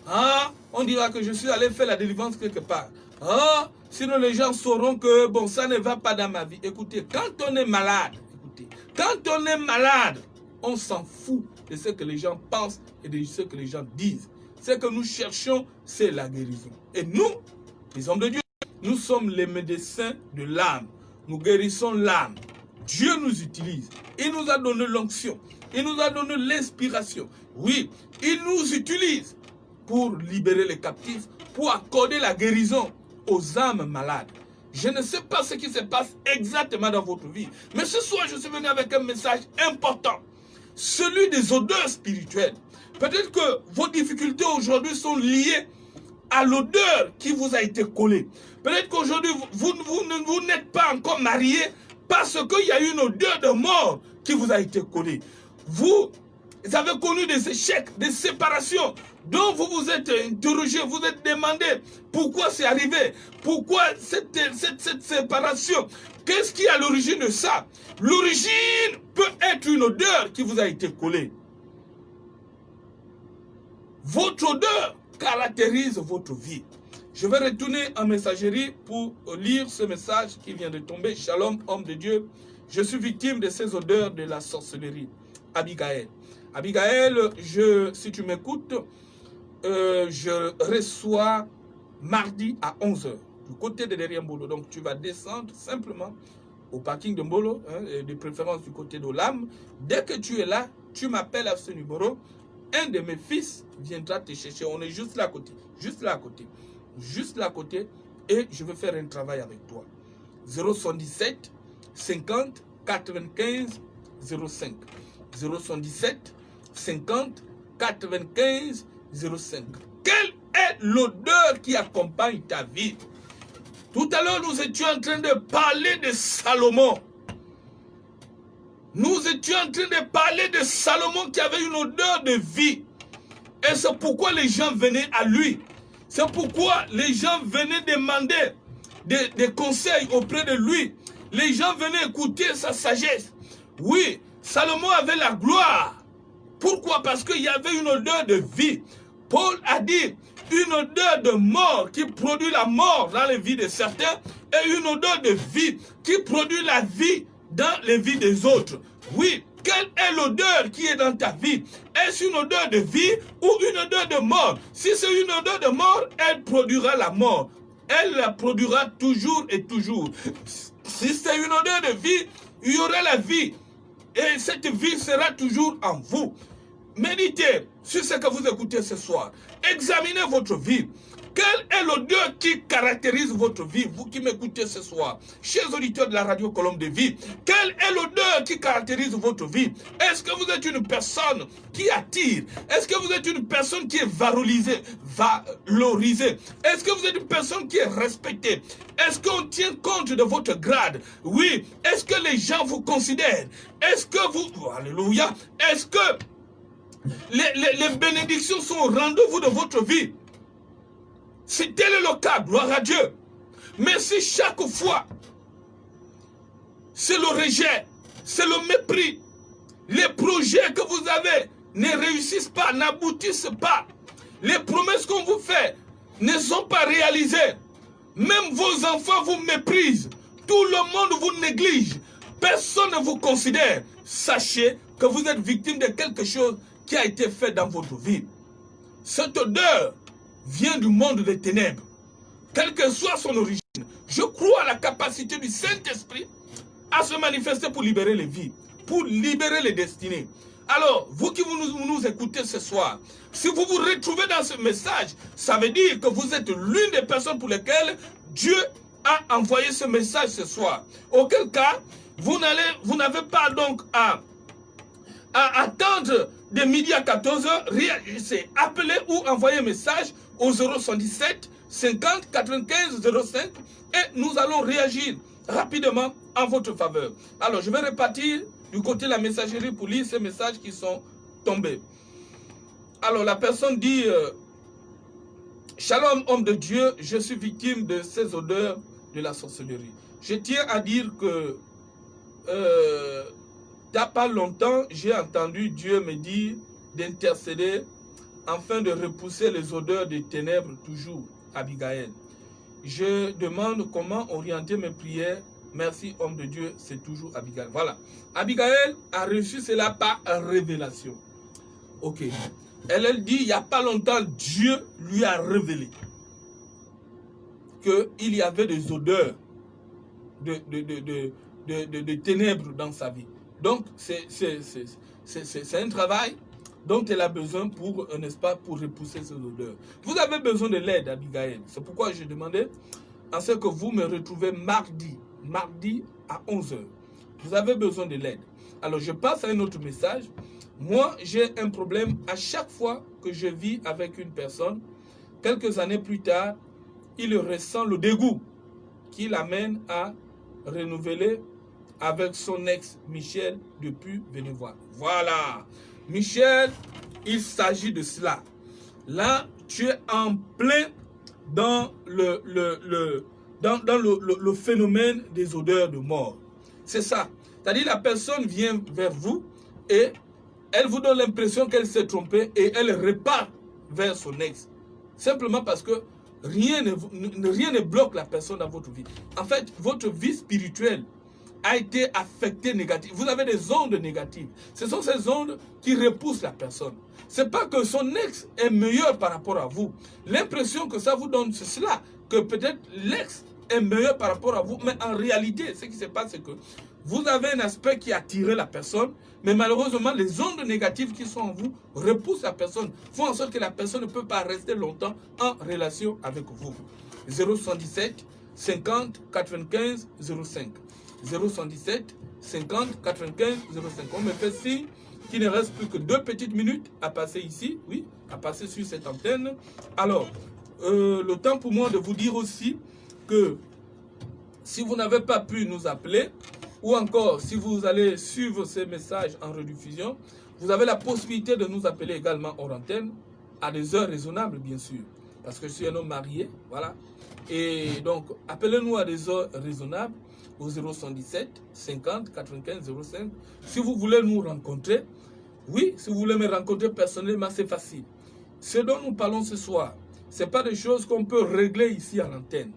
Ah, on dira que je suis allé faire la délivrance quelque part. Ah, sinon les gens sauront que bon, ça ne va pas dans ma vie. Écoutez, quand on est malade, on s'en fout de ce que les gens pensent et de ce que les gens disent. Ce que nous cherchons, c'est la guérison. Et nous, les hommes de Dieu, nous sommes les médecins de l'âme. Nous guérissons l'âme. Dieu nous utilise. Il nous a donné l'onction. Il nous a donné l'inspiration. Oui, il nous utilise pour libérer les captifs, pour accorder la guérison aux âmes malades. Je ne sais pas ce qui se passe exactement dans votre vie, mais ce soir, je suis venu avec un message important, celui des odeurs spirituelles. Peut-être que vos difficultés aujourd'hui sont liées à l'odeur qui vous a été collée. Peut-être qu'aujourd'hui, vous n'êtes pas encore marié parce qu'il y a une odeur de mort qui vous a été collée. Vous avez connu des échecs, des séparations, dont vous vous êtes interrogé, vous êtes demandé pourquoi c'est arrivé, pourquoi cette séparation, qu'est-ce qui est à l'origine de ça? L'origine peut être une odeur qui vous a été collée. Votre odeur caractérise votre vie. Je vais retourner en messagerie pour lire ce message qui vient de tomber. Shalom, homme de Dieu. Je suis victime de ces odeurs de la sorcellerie. Abigail. Abigail, si tu m'écoutes, je reçois mardi à 11h du côté de derrière Mbolo. Donc tu vas descendre simplement au parking de Mbolo, hein, de préférence du côté d'Olam. Dès que tu es là, tu m'appelles à ce numéro. Un de mes fils viendra te chercher. On est juste là à côté. Juste là à côté. Juste là à côté. Et je vais faire un travail avec toi. 077 50 95 05. 077 50 95 05. Quelle est l'odeur qui accompagne ta vie? Tout à l'heure, nous étions en train de parler de Salomon. Nous étions en train de parler de Salomon qui avait une odeur de vie. Et c'est pourquoi les gens venaient à lui. C'est pourquoi les gens venaient demander des conseils auprès de lui. Les gens venaient écouter sa sagesse. Oui, Salomon avait la gloire. Pourquoi? Parce qu'il y avait une odeur de vie. Paul a dit une odeur de mort qui produit la mort dans les vies de certains et une odeur de vie qui produit la vie dans les vies des autres. Oui, quelle est l'odeur qui est dans ta vie? Est-ce une odeur de vie ou une odeur de mort? Si c'est une odeur de mort, elle produira la mort. Elle la produira toujours et toujours. Si c'est une odeur de vie, il y aura la vie. Et cette vie sera toujours en vous. Méditez sur ce que vous écoutez ce soir. Examinez votre vie. Quelle est l'odeur qui caractérise votre vie, vous qui m'écoutez ce soir, chers auditeurs de la radio Colombe de Vie? Quelle est l'odeur qui caractérise votre vie? Est-ce que vous êtes une personne qui attire? Est-ce que vous êtes une personne qui est valorisée? Est-ce que vous êtes une personne qui est respectée? Est-ce qu'on tient compte de votre grade? Oui. Est-ce que les gens vous considèrent? Est-ce que vous... Alléluia. Est-ce que les bénédictions sont au rendez-vous de votre vie? Si tel est le cas, gloire à Dieu. Mais si chaque fois, c'est le rejet, c'est le mépris, les projets que vous avez ne réussissent pas, n'aboutissent pas, les promesses qu'on vous fait ne sont pas réalisées, même vos enfants vous méprisent, tout le monde vous néglige, personne ne vous considère, sachez que vous êtes victime de quelque chose qui a été fait dans votre vie. Cette odeur vient du monde des ténèbres, quelle que soit son origine. Je crois à la capacité du Saint-Esprit à se manifester pour libérer les vies, pour libérer les destinées. Alors, vous qui nous écoutez ce soir, si vous vous retrouvez dans ce message, ça veut dire que vous êtes l'une des personnes pour lesquelles Dieu a envoyé ce message ce soir. Auquel cas, vous n'avez pas donc à attendre de midi à 14h, réagissez, appelez ou envoyez un message au 077 50 95 05 et nous allons réagir rapidement en votre faveur. Alors, je vais repartir du côté de la messagerie pour lire ces messages qui sont tombés. Alors, la personne dit Shalom, homme de Dieu, je suis victime de ces odeurs de la sorcellerie. Je tiens à dire que il n'y a pas longtemps, j'ai entendu Dieu me dire d'intercéder afin de repousser les odeurs des ténèbres, toujours, Abigail. Je demande comment orienter mes prières. Merci, homme de Dieu, c'est toujours Abigail. Voilà. Abigail a reçu cela par révélation. Ok. Elle dit, il n'y a pas longtemps, Dieu lui a révélé qu'il y avait des odeurs de ténèbres dans sa vie. Donc, c'est un travail dont elle a besoin pour, n'est-ce pas, pour repousser ces odeurs. Vous avez besoin de l'aide, Abigail. C'est pourquoi je demandais à ce que vous me retrouvez mardi à 11 h. Vous avez besoin de l'aide. Alors, je passe à un autre message. Moi, j'ai un problème à chaque fois que je vis avec une personne. Quelques années plus tard, il ressent le dégoût qui l'amène à renouveler avec son ex Michel depuis venez voir. Voilà. Michel, il s'agit de cela. Là, tu es en plein dans le phénomène des odeurs de mort. C'est ça. C'est-à-dire la personne vient vers vous et elle vous donne l'impression qu'elle s'est trompée et elle repart vers son ex. Simplement parce que rien ne bloque la personne dans votre vie. En fait, votre vie spirituelle a été affectée négativement. Vous avez des ondes négatives. Ce sont ces ondes qui repoussent la personne. Ce n'est pas que son ex est meilleur par rapport à vous. L'impression que ça vous donne, c'est cela. Que peut-être l'ex est meilleur par rapport à vous. Mais en réalité, ce qui se passe, c'est que vous avez un aspect qui a attiré la personne. Mais malheureusement, les ondes négatives qui sont en vous repoussent la personne. Font en sorte que la personne ne peut pas rester longtemps en relation avec vous. 077 50 95 05. 077 50 95 05. On me fait signe qu'il ne reste plus que 2 petites minutes à passer ici, oui, à passer sur cette antenne. Alors, le temps pour moi de vous dire aussi que si vous n'avez pas pu nous appeler, ou encore si vous allez suivre ces messages en rediffusion, vous avez la possibilité de nous appeler également hors antenne, à des heures raisonnables bien sûr, parce que je suis un homme marié, voilà. Et donc, appelez-nous à des heures raisonnables, au 077 50 95 05. Si vous voulez nous rencontrer, oui, si vous voulez me rencontrer personnellement, c'est facile. Ce dont nous parlons ce soir, ce n'est pas des choses qu'on peut régler ici à l'antenne.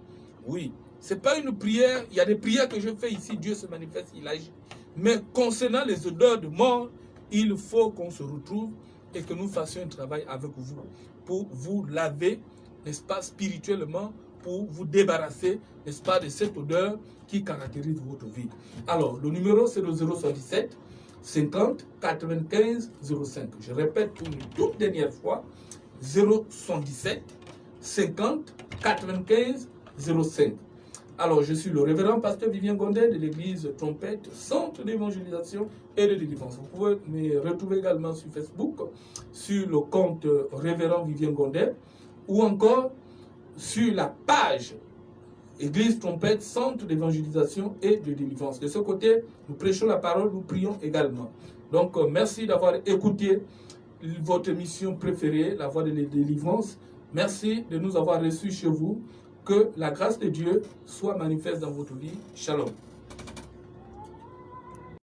Oui, ce n'est pas une prière. Il y a des prières que je fais ici, Dieu se manifeste, il agit. Mais concernant les odeurs de mort, il faut qu'on se retrouve et que nous fassions un travail avec vous pour vous laver, n'est-ce pas, spirituellement, pour vous débarrasser, n'est-ce pas, de cette odeur qui caractérise votre vie. Alors, le numéro, c'est le 077 50 95 05. Je répète pour une toute dernière fois, 077 50 95 05. Alors, je suis le révérend pasteur Vivien Gondet de l'église Trompette, centre d'évangélisation et de délivrance. Vous pouvez me retrouver également sur Facebook, sur le compte révérend Vivien Gondet, ou encore sur la page Église Trompette, centre d'évangélisation et de délivrance. De ce côté, nous prêchons la parole, nous prions également. Donc, merci d'avoir écouté votre émission préférée, La Voix de la délivrance. Merci de nous avoir reçus chez vous. Que la grâce de Dieu soit manifeste dans votre vie. Shalom.